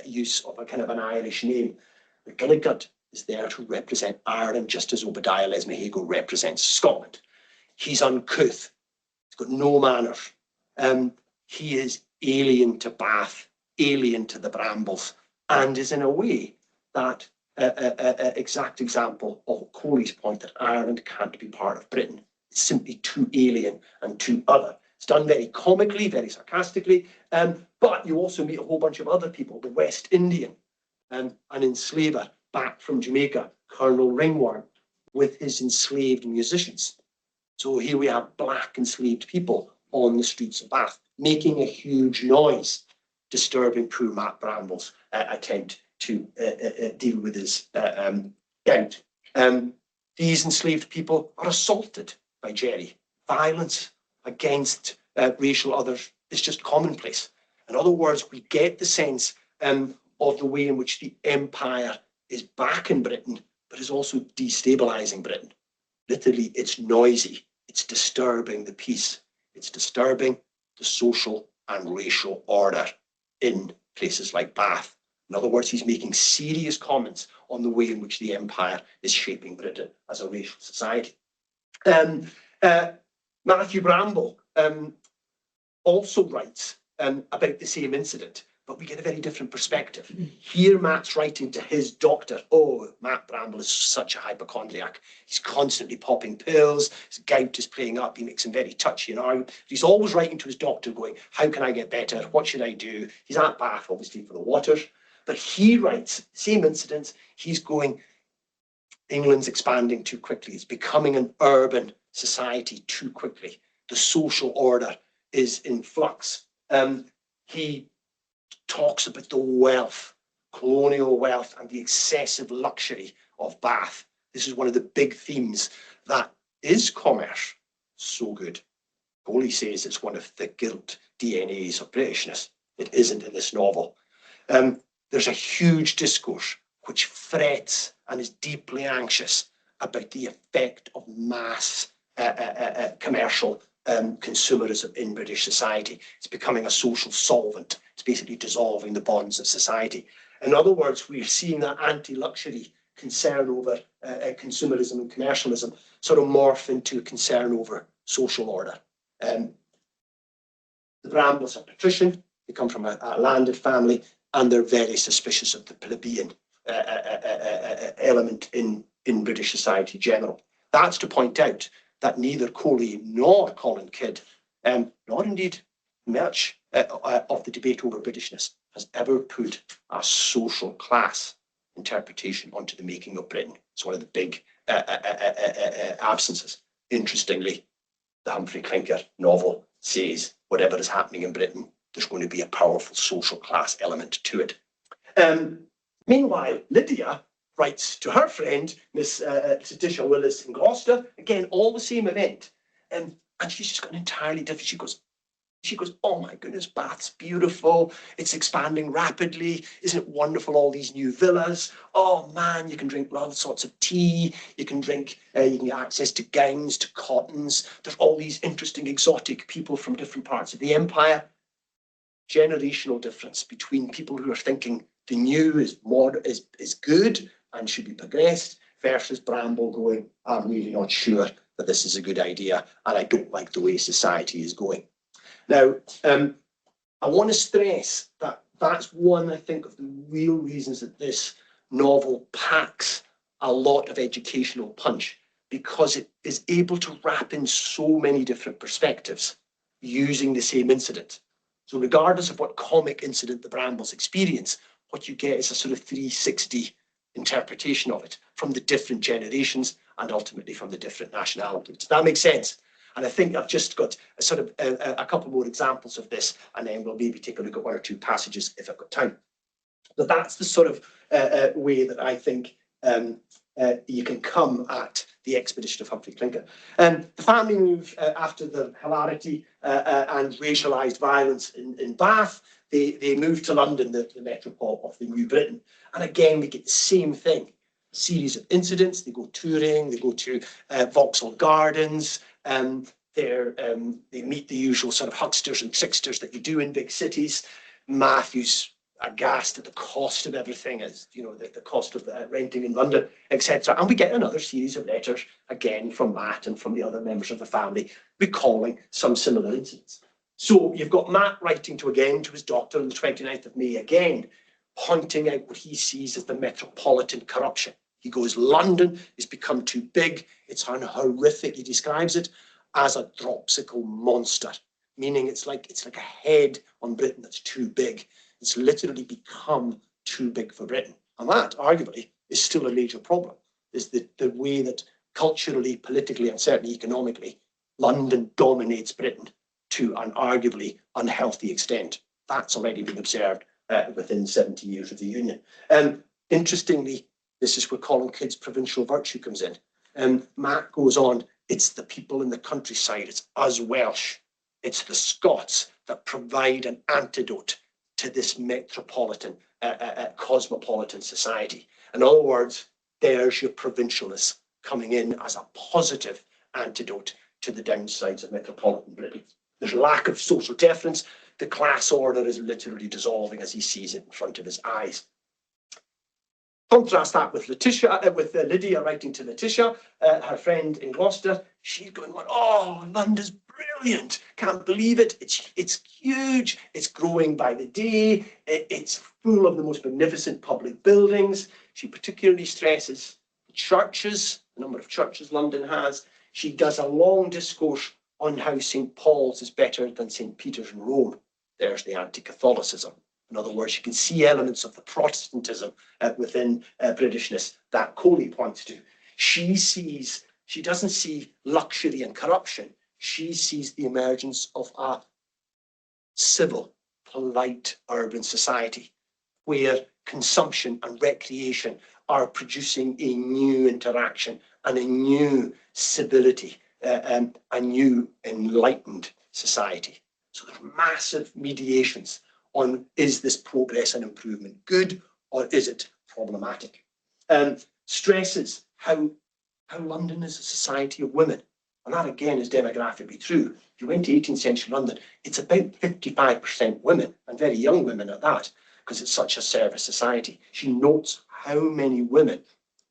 use of a kind of an Irish name. MacGilligut is there to represent Ireland, just as Obadiah Lesmahago represents Scotland. He's uncouth. He's got no manners. He is alien to Bath, alien to the Brambles, and is in a way that exact example of Coley's point that Ireland can't be part of Britain. It's simply too alien and too other. It's done very comically, very sarcastically, but you also meet a whole bunch of other people, the West Indian, an enslaver back from Jamaica, Colonel Ringworm, with his enslaved musicians. So here we have black enslaved people on the streets of Bath, making a huge noise, disturbing poor Matt Bramble's attempt to deal with his gout. These enslaved people are assaulted by Jerry. Violence against racial others is just commonplace. In other words, we get the sense of the way in which the empire is back in Britain, but is also destabilizing Britain. Literally, it's noisy. It's disturbing the peace. It's disturbing the social and racial order in places like Bath. In other words, he's making serious comments on the way in which the empire is shaping Britain as a racial society. Matthew Bramble also writes about the same incident, but we get a very different perspective. Here, Matt's writing to his doctor. Oh, Matt Bramble is such a hypochondriac. He's constantly popping pills. His gout is playing up. He makes him very touchy and argue. He's always writing to his doctor going, how can I get better? What should I do? He's at Bath, obviously, for the waters. But he writes, same incidents, he's going, England's expanding too quickly. It's becoming an urban society too quickly. The social order is in flux. He talks about the wealth, colonial wealth, and the excessive luxury of Bath. This is one of the big themes. That is commerce so good? Coley says it's one of the guilt DNAs of Britishness. It isn't in this novel. There's a huge discourse which frets and is deeply anxious about the effect of mass commercial consumerism in British society. It's becoming a social solvent. It's basically dissolving the bonds of society. In other words, we're seeing that anti-luxury concern over consumerism and commercialism sort of morph into a concern over social order. The Brambles are patrician. They come from a landed family, and they're very suspicious of the plebeian element in British society in general. That's to point out that neither Coley nor Colin Kidd, nor indeed much of the debate over Britishness, has ever put a social class interpretation onto the making of Britain. It's one of the big absences. Interestingly, the Humphrey Clinker novel says whatever is happening in Britain, there's going to be a powerful social class element to it. Meanwhile, Lydia writes to her friend, Miss Letitia Willis in Gloucester, again, all the same event. And she's just got an entirely different, she goes, oh my goodness, Bath's beautiful. It's expanding rapidly. Isn't it wonderful, all these new villas? Oh man, you can drink all sorts of tea. You can drink, you can get access to gowns, to cottons. There's all these interesting, exotic people from different parts of the empire. Generational difference between people who are thinking the new is good and should be progressed versus Bramble going, I'm really not sure that this is a good idea and I don't like the way society is going. Now, I want to stress that that's one, I think, of the real reasons that this novel packs a lot of educational punch, because it is able to wrap in so many different perspectives using the same incident. So regardless of what comic incident the Brambles experience, what you get is a sort of 360 interpretation of it from the different generations and ultimately from the different nationalities. Does that make sense? And I think I've just got a sort of a couple more examples of this, and then we'll maybe take a look at one or two passages if I've got time. But that's the sort of way that I think you can come at the expedition of Humphrey Clinker. The family move after the hilarity and racialised violence in Bath. They move to London, the metropole of the New Britain. And again, we get the same thing. A series of incidents. They go touring, they go to Vauxhall Gardens. They meet the usual sort of hucksters and tricksters that you do in big cities. Matthew's aghast at the cost of everything, as you know, the cost of renting in London, etc. And we get another series of letters, again from Matt and from the other members of the family, recalling some similar incidents. So you've got Matt writing to his doctor on the 29th of May, again, pointing out what he sees as the metropolitan corruption. He goes, London has become too big. It's horrific. He describes it as a dropsical monster, meaning it's like a head on Britain that's too big. It's literally become too big for Britain. And that, arguably, is still a major problem, is the way that culturally, politically, and certainly economically, London dominates Britain to an arguably unhealthy extent. That's already been observed within 70 years of the Union. Interestingly, this is where Colin Kidd's provincial virtue comes in. Matt goes on, it's the people in the countryside, it's us Welsh, it's the Scots that provide an antidote to this metropolitan, cosmopolitan society. In other words, there's your provincialness coming in as a positive antidote to the downsides of metropolitan Britain. There's lack of social deference. The class order is literally dissolving as he sees it in front of his eyes. Contrast that with Lydia writing to Letitia, her friend in Gloucester. She's going, oh, London's brilliant. Can't believe it. It's huge. It's growing by the day. It's full of the most magnificent public buildings. She particularly stresses churches, the number of churches London has. She does a long discourse on how St. Paul's is better than St. Peter's in Rome. There's the anti-Catholicism. In other words, you can see elements of the Protestantism within Britishness that Coley points to. She doesn't see luxury and corruption. She sees the emergence of a civil, polite urban society where consumption and recreation are producing a new interaction and a new civility, a new enlightened society. So there's massive mediations on, is this progress and improvement good or is it problematic? Stresses how London is a society of women. And that again is demographically true. If you went to 18th century London, it's about 55% women, and very young women at that, because it's such a service society. She notes how many women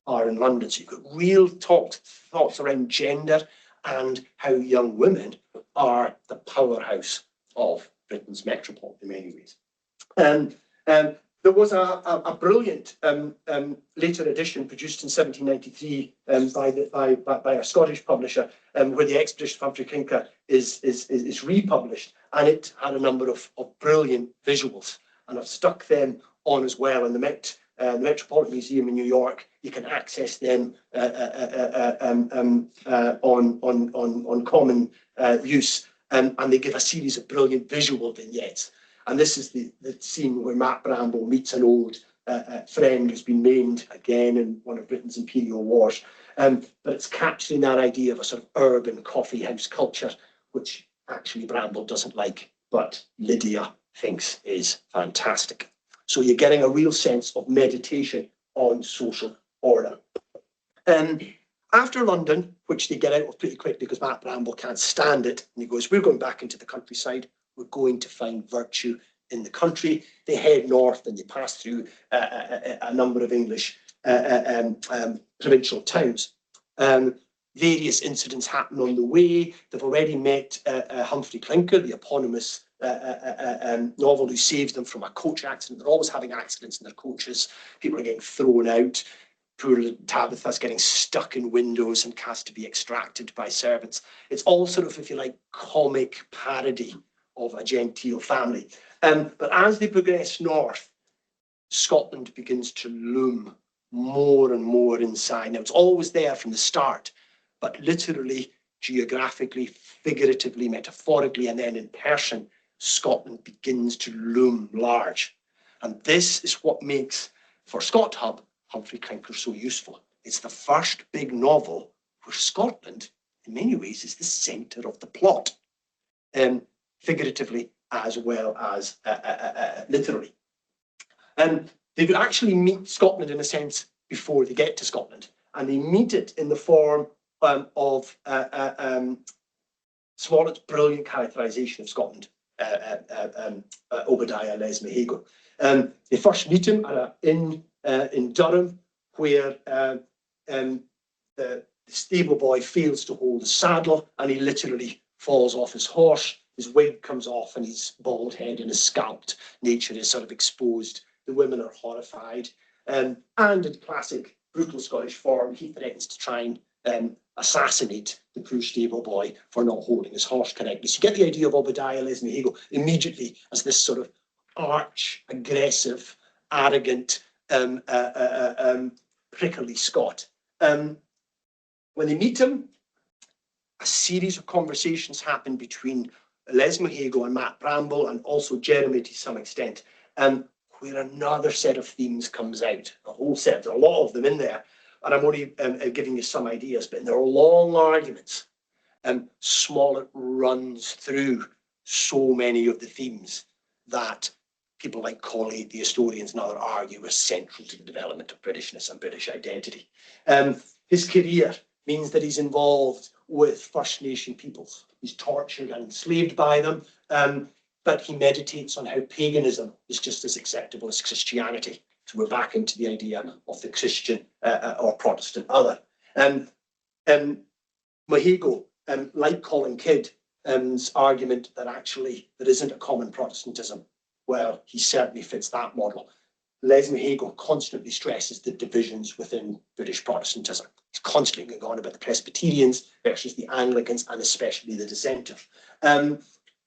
are in London. So you've got real thoughts around gender and how young women are the powerhouse of Britain's metropole in many ways. There was a brilliant later edition produced in 1793 by a Scottish publisher, where the Expedition of Humphrey Clinker is republished, and it had a number of brilliant visuals, and I've stuck them on as well in the Metropolitan Museum in New York. You can access them on common use, and they give a series of brilliant visual vignettes. And this is the scene where Matt Bramble meets an old friend who's been maimed again in one of Britain's imperial wars. But it's capturing that idea of a sort of urban coffee house culture, which actually Bramble doesn't like, but Lydia thinks is fantastic. So you're getting a real sense of meditation on social order. After London, which they get out of pretty quickly because Matt Bramble can't stand it, and he goes, we're going back into the countryside. We're going to find virtue in the country. They head north and they pass through a number of English provincial towns. Various incidents happen on the way. They've already met Humphrey Clinker, the eponymous novel who saves them from a coach accident. They're always having accidents in their coaches. People are getting thrown out. Poor Tabitha's getting stuck in windows and has to be extracted by servants. It's all sort of, if you like, comic parody of a genteel family. But as they progress north, Scotland begins to loom more and more inside. Now, it's always there from the start, but literally, geographically, figuratively, metaphorically, and then in person, Scotland begins to loom large. And this is what makes, for Scott Hub, Humphrey Clinker so useful. It's the first big novel where Scotland, in many ways, is the centre of the plot. Figuratively as well as literally. They actually meet Scotland in a sense before they get to Scotland, and they meet it in the form of Smollett's brilliant characterisation of Scotland, Obadiah Lesmahago. They first meet him at an inn in Durham, where the stable boy fails to hold the saddle and he literally falls off his horse. His wig comes off and his bald head and his scalped nature is sort of exposed. The women are horrified. And in classic brutal Scottish form, he threatens to try and assassinate the poor stable boy for not holding his horse correctly. So you get the idea of Obadiah Lesmahego immediately as this sort of arch, aggressive, arrogant, prickly Scot. When they meet him, a series of conversations happen between Lesmahego and Matt Bramble, and also Jeremy to some extent, where another set of themes comes out. A whole set, there are a lot of them in there, and I'm only giving you some ideas, but there are long arguments. Smollett runs through so many of the themes that people like Colley, the historians, and others argue are central to the development of Britishness and British identity. His career means that he's involved with First Nation peoples. He's tortured and enslaved by them, but he meditates on how paganism is just as acceptable as Christianity. So we're back into the idea of the Christian or Protestant other. Mahego, like Colin Kidd's argument that actually there isn't a common Protestantism, well, he certainly fits that model. Lesmahego constantly stresses the divisions within British Protestantism. He's constantly going on about the Presbyterians versus the Anglicans and especially the dissenters.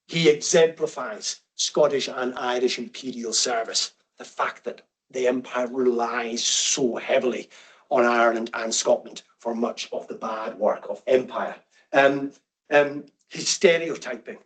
He exemplifies Scottish and Irish imperial service, the fact that the empire relies so heavily on Ireland and Scotland for much of the bad work of empire. His stereotyping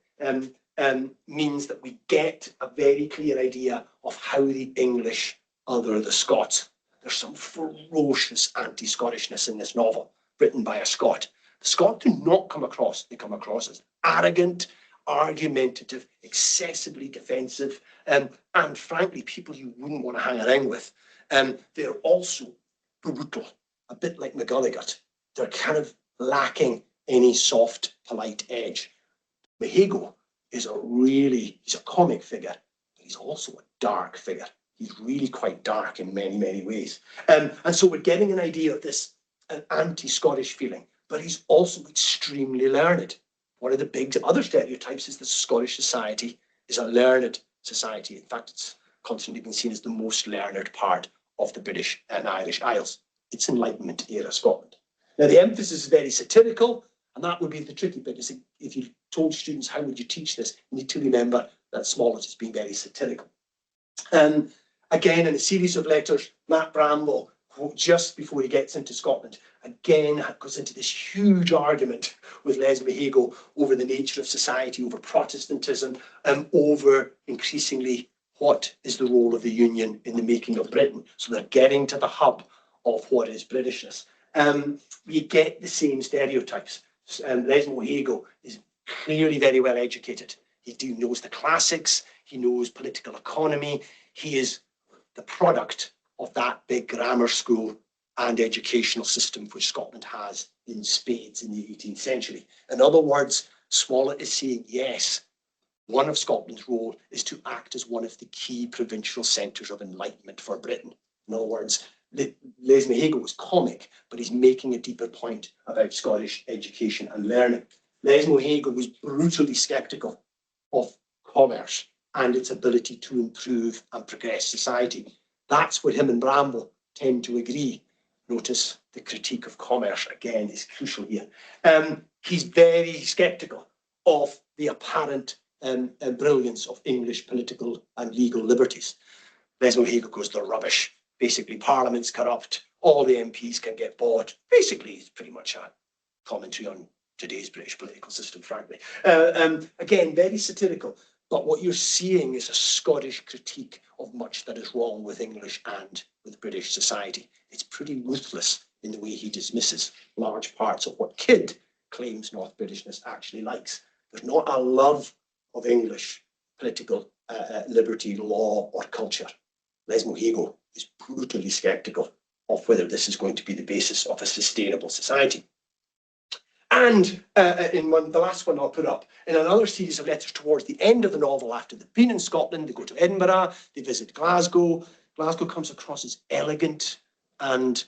means that we get a very clear idea of how the English other the Scots. There's some ferocious anti-Scottishness in this novel, written by a Scot. The Scots do not come across, they come across as arrogant, argumentative, excessively defensive, and frankly, people you wouldn't want to hang around with. They're also brutal, a bit like McGilligan. They're kind of lacking any soft, polite edge. Mahego is he's a comic figure, but he's also a dark figure. He's really quite dark in many, many ways. And so we're getting an idea of this anti-Scottish feeling, but he's also extremely learned. One of the big other stereotypes is that Scottish society is a learned society. In fact, it's constantly been seen as the most learned part of the British and Irish Isles. It's Enlightenment era Scotland. Now, the emphasis is very satirical, and that would be the tricky bit. Is if you told students how would you teach this, you need to remember that Smollett has been very satirical. Again, in a series of letters, Matt Bramble, just before he gets into Scotland, again goes into this huge argument with Lesmahego over the nature of society, over Protestantism, over increasingly what is the role of the Union in the making of Britain. So they're getting to the hub of what is Britishness. We get the same stereotypes. Lesmahego is clearly very well educated. He knows the classics, he knows political economy, he is the product of that big grammar school and educational system which Scotland has in spades in the 18th century. In other words, Smollett is saying, yes, one of Scotland's role is to act as one of the key provincial centres of enlightenment for Britain. In other words, Lesmahego is comic, but he's making a deeper point about Scottish education and learning. Lesmahego was brutally sceptical of commerce and its ability to improve and progress society. That's where him and Bramble tend to agree. Notice the critique of commerce, again, is crucial here. He's very sceptical of the apparent brilliance of English political and legal liberties. Lesmahego goes, they're rubbish. Basically, Parliament's corrupt. All the MPs can get bought. Basically, it's pretty much a commentary on today's British political system, frankly. Again, very satirical. But what you're seeing is a Scottish critique of much that is wrong with English and with British society. It's pretty ruthless in the way he dismisses large parts of what Kidd claims North Britishness actually likes. There's not a love of English political liberty, law, or culture. Lesmahego is brutally sceptical of whether this is going to be the basis of a sustainable society. And the last one I'll put up, in another series of letters towards the end of the novel, after they've been in Scotland, they go to Edinburgh, they visit Glasgow. Glasgow comes across as elegant and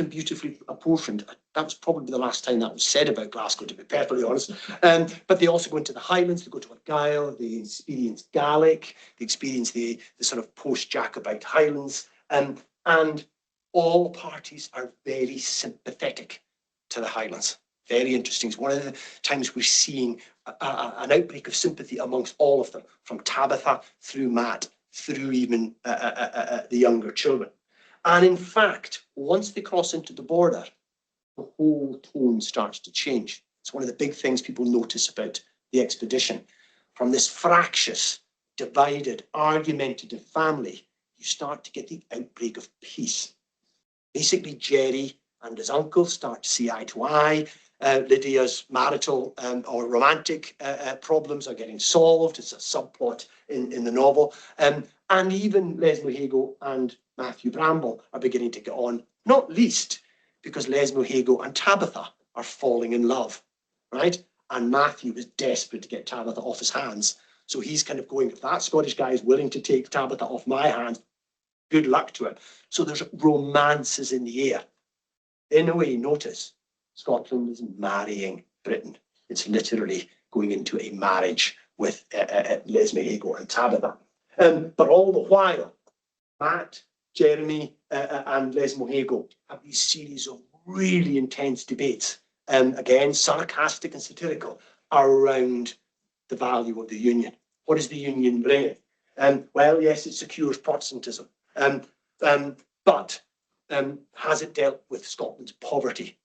beautifully apportioned. That was probably the last time that was said about Glasgow, to be perfectly honest. But they also go into the Highlands, they go to Argyll, they experience Gaelic, they experience the sort of post-Jacobite Highlands, and all parties are very sympathetic to the Highlands. Very interesting. It's one of the times we're seeing an outbreak of sympathy amongst all of them, from Tabitha through Matt, through even the younger children. And in fact, once they cross into the border, the whole tone starts to change. It's one of the big things people notice about the expedition. From this fractious, divided, argumentative family, you start to get the outbreak of peace. Basically, Jerry and his uncle start to see eye to eye. Lydia's marital or romantic problems are getting solved. It's a subplot in the novel. And even Leslie Hago and Matthew Bramble are beginning to get on, not least because Leslie Hago and Tabitha are falling in love, right? And Matthew is desperate to get Tabitha off his hands. So he's kind of going, if that Scottish guy is willing to take Tabitha off my hands, good luck to him. So there's romances in the air. In a way, notice, Scotland is marrying Britain. It's literally going into a marriage with Leslie Hago and Tabitha. But all the while, Matt, Jeremy, and Leslie Hago have these series of really intense debates, again, sarcastic and satirical, around the value of the Union. What does the Union bring? Well, yes, it secures Protestantism. But has it dealt with Scotland's poverty?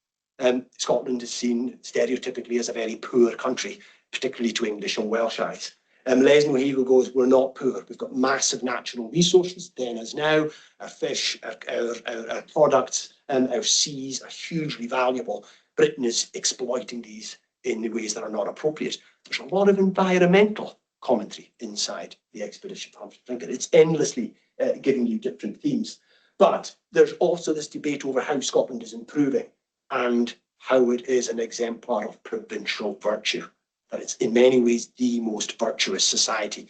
Scotland is seen stereotypically as a very poor country, particularly to English and Welsh eyes. Leslie Hago goes, we're not poor. We've got massive natural resources, then as now. Our fish, our products, our seas are hugely valuable. Britain is exploiting these in ways that are not appropriate. There's a lot of environmental commentary inside the expedition of Humphrey Clinker. It's endlessly giving you different themes. But there's also this debate over how Scotland is improving and how it is an exemplar of provincial virtue, that it's in many ways the most virtuous society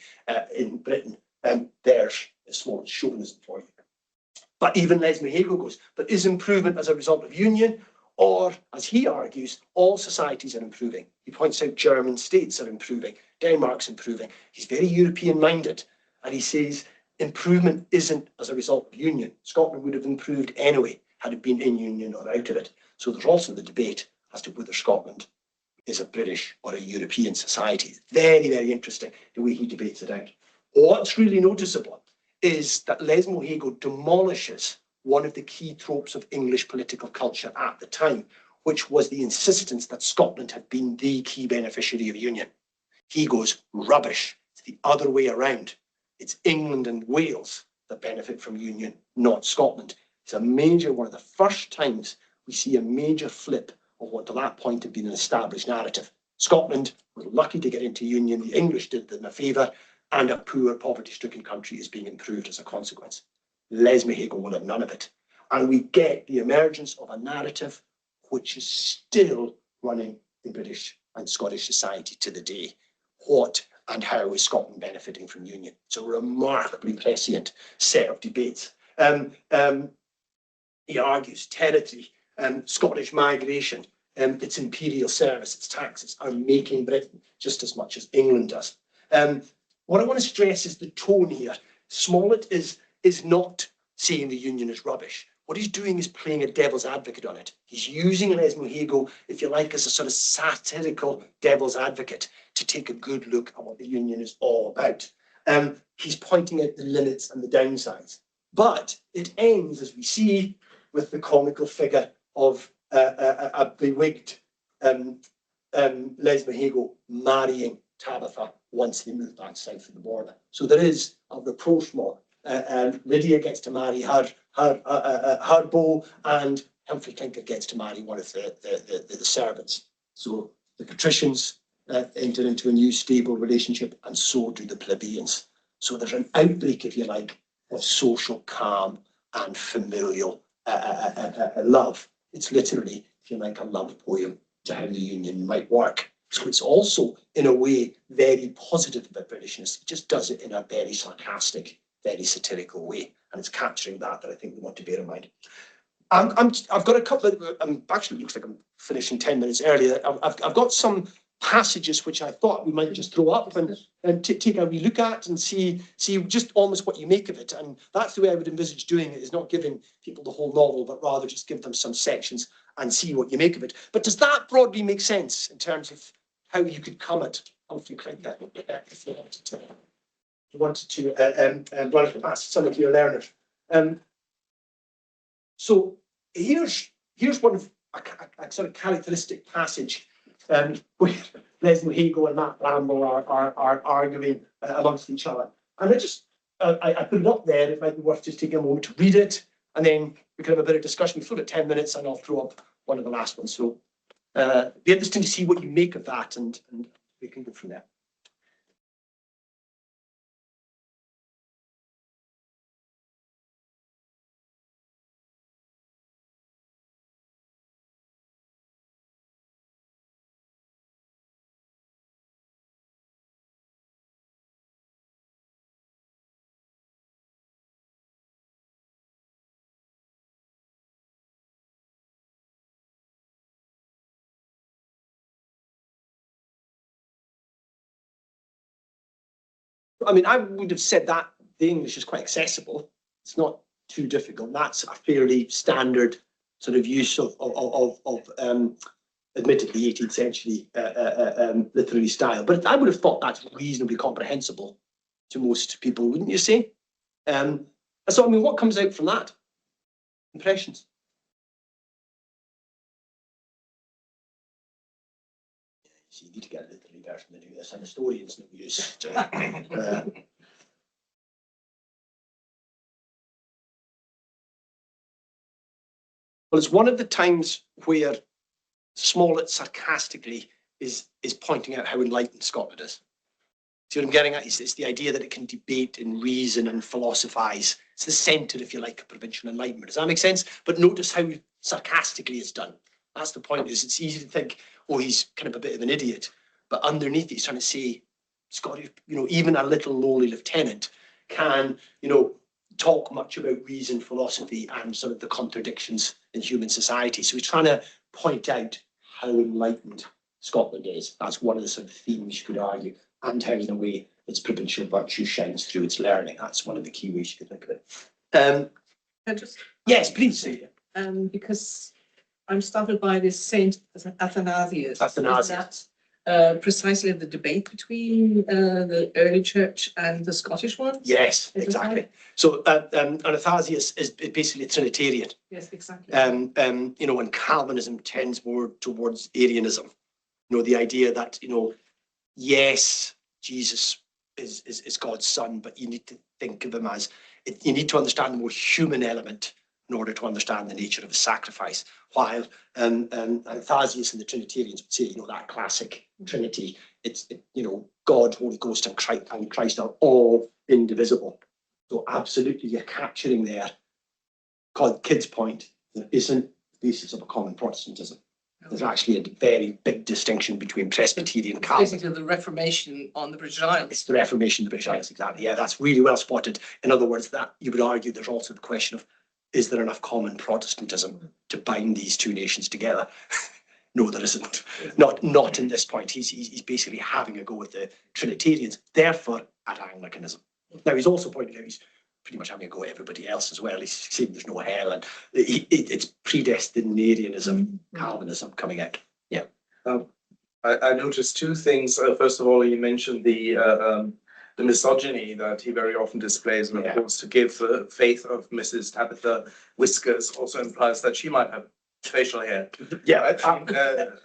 in Britain. There's a small chauvinism for you. But even Leslie Hago goes, but is improvement as a result of union, or, as he argues, all societies are improving? He points out German states are improving, Denmark's improving. He's very European-minded, and he says improvement isn't as a result of union. Scotland would have improved anyway had it been in union or out of it. So there's also the debate as to whether Scotland is a British or a European society. Very, very interesting the way he debates it out. What's really noticeable is that Leslie Hago demolishes one of the key tropes of English political culture at the time, which was the insistence that Scotland had been the key beneficiary of union. He goes, rubbish. It's the other way around. It's England and Wales that benefit from union, not Scotland. It's a major, one of the first times we see a major flip of what to that point had been an established narrative. Scotland was lucky to get into union, the English did them a favour, and a poor, poverty-stricken country is being improved as a consequence. Leslie Hago will have none of it. And we get the emergence of a narrative which is still running in British and Scottish society to the day. What and how is Scotland benefiting from union? It's a remarkably prescient set of debates. He argues territory, Scottish migration, its imperial service, its taxes are making Britain just as much as England does. What I want to stress is the tone here. Smollett is not saying the union is rubbish. What he's doing is playing a devil's advocate on it. He's using Leslie Hago, if you like, as a sort of satirical devil's advocate to take a good look at what the union is all about. He's pointing out the limits and the downsides. But it ends, as we see, with the comical figure of a bewigged Leslie Hago marrying Tabitha once they move back south of the border. So there is a rapprochement. Lydia gets to marry her beau, and Humphrey Clinker gets to marry one of the servants. So the patricians enter into a new stable relationship, and so do the plebeians. So there's an outbreak, if you like, of social calm and familial love. It's literally, if you like, a love poem to how the union might work. So it's also, in a way, very positive about Britishness. It just does it in a very sarcastic, very satirical way. And it's capturing that I think we want to bear in mind. I've got a couple of, actually looks like I'm finishing 10 minutes earlier. I've got some passages which I thought we might just throw up and take a wee look at and see just almost what you make of it. And that's the way I would envisage doing it, is not giving people the whole novel, but rather just give them some sections and see what you make of it. But does that broadly make sense in terms of how you could come at Humphrey Clinton if you wanted to run it past some of your learners? So here's one of a sort of characteristic passage where Leslie Hagel and Matt Bramble are arguing amongst each other. And I put it up there. It might be worth just taking a moment to read it, and then we can have a bit of discussion. We've got 10 minutes, and I'll throw up one of the last ones. So be interesting to see what you make of that, and we can go from there. I mean, I would have said that the English is quite accessible. It's not too difficult. That's a fairly standard sort of use of admittedly 18th century literary style. But I would have thought that's reasonably comprehensible to most people, wouldn't you say? So, I mean, what comes out from that? Impressions? So you need to get a literary person to do this, and historians no use. Well, it's one of the times where Smollett sarcastically is pointing out how enlightened Scotland is. See what I'm getting at? It's the idea that it can debate and reason and philosophize. It's the centre, if you like, of provincial enlightenment. Does that make sense? But notice how sarcastically it's done. That's the point. Is it's easy to think, oh, he's kind of a bit of an idiot, but underneath he's trying to say, Scottish, even a little lowly lieutenant can, talk much about reason, philosophy, and sort of the contradictions in human society. So he's trying to point out how enlightened Scotland is. That's one of the sort of themes you could argue, and how, in a way, its provincial virtue shines through its learning. That's one of the key ways you could think of it. Yes, please. Because I'm startled by this Saint Athanasius. Athanasius. Precisely the debate between the early church and the Scottish ones? Yes, exactly. So Athanasius is basically a Trinitarian. Yes, exactly. And Calvinism tends more towards Arianism. The idea that, yes, Jesus is God's son, but you need to think of him as, you need to understand the more human element in order to understand the nature of the sacrifice. While Athanasius and the Trinitarians would say, that classic Trinity, it's God, Holy Ghost, and Christ are all indivisible. So absolutely, you're capturing there, called Kidd's point, there isn't the basis of a common Protestantism. There's actually a very big distinction between Presbyterian and Calvin. Basically, the Reformation on the British Isles. It's the Reformation of the British Isles, exactly. Yeah, that's really well spotted. In other words, that you would argue there's also the question of, is there enough common Protestantism to bind these two nations together? No, there isn't. Not in this point. He's basically having a go with the Trinitarians, therefore at Anglicanism. Now, he's also pointed out he's pretty much having a go at everybody else as well. He's saying there's no hell, and it's predestinarianism, Calvinism coming out. Yeah. I noticed two things. First of all, you mentioned the misogyny that he very often displays, and of course, to give faith of Mrs. Tabitha whiskers also implies that she might have facial hair. Yeah,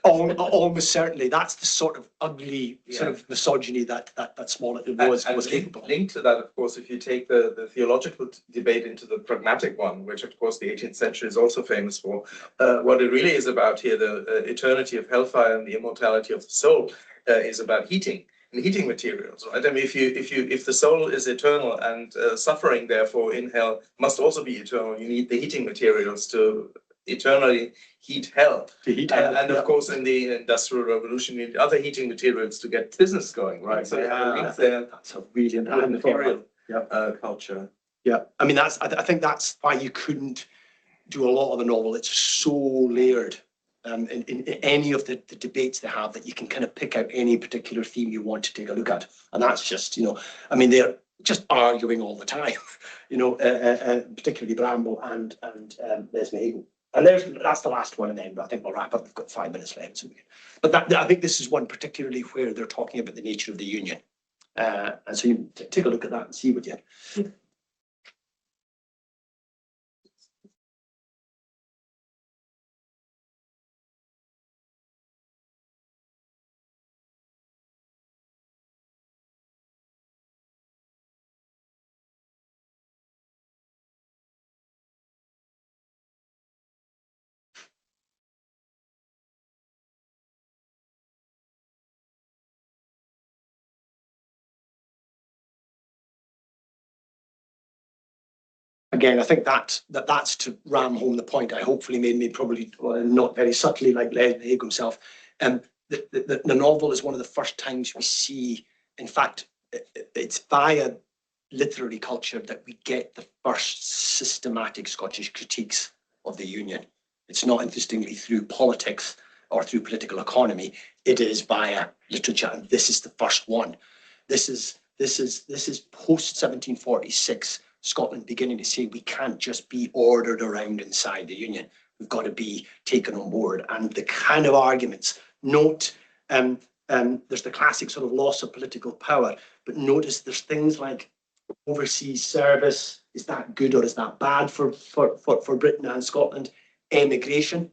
almost certainly. That's the sort of ugly sort of misogyny that Smollett was capable of. Linked to that, of course, if you take the theological debate into the pragmatic one, which of course the 18th century is also famous for, what it really is about here, the eternity of hellfire and the immortality of the soul, is about heating and heating materials, right? I mean, if the soul is eternal and suffering, therefore, in hell must also be eternal, you need the heating materials to eternally heat hell. To heat And of course, in the Industrial Revolution, you need other heating materials to get business going, right? So you have a link there. That's a really With material Yeah. culture. Yeah, I mean, I think that's why you couldn't do a lot of the novel. It's so layered in any of the debates they have that you can kind of pick out any particular theme you want to take a look at. And that's just, I mean, they're just arguing all the time, particularly Bramble and Leslie Hagan. And that's the last one, and then I think we'll wrap up. We've got 5 minutes left. But I think this is one particularly where they're talking about the nature of the union. And so you take a look at that and see what you... Again, I think that's to ram home the point I hopefully made probably not very subtly like Leslie Haig himself. The novel is one of the first times we see, in fact, it's via literary culture that we get the first systematic Scottish critiques of the Union. It's not interestingly through politics or through political economy. It is via literature, and this is the first one. This is post 1746. Scotland beginning to say we can't just be ordered around inside the Union. We've got to be taken on board. And the kind of arguments, note, there's the classic sort of loss of political power, but notice there's things like overseas service. Is that good or is that bad for Britain and Scotland? Emigration,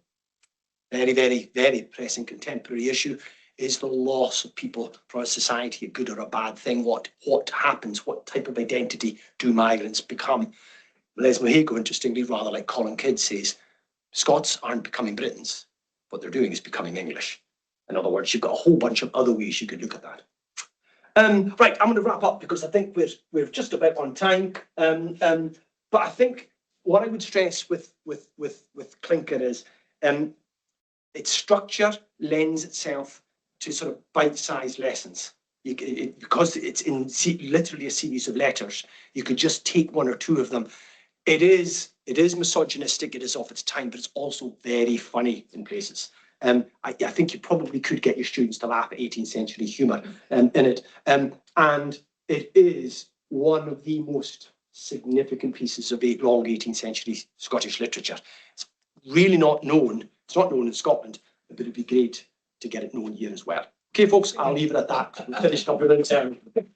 very, very, very pressing contemporary issue. Is the loss of people from a society a good or a bad thing? What happens? What type of identity do migrants become? Les Mahego, interestingly, rather like Colin Kidd says, Scots aren't becoming Britons. What they're doing is becoming English. In other words, you've got a whole bunch of other ways you could look at that. Right, I'm going to wrap up because I think we're just about on time. But I think what I would stress with Clinker is its structure lends itself to sort of bite-sized lessons. Because it's in literally a series of letters, you could just take 1 or 2 of them. It is misogynistic, it is off its time, but it's also very funny in places. I think you probably could get your students to laugh at 18th century humour in it. And it is one of the most significant pieces of long 18th century Scottish literature. It's really not known. It's not known in Scotland, but it'd be great to get it known here as well. Okay, folks, I'll leave it at that. We've finished up with it.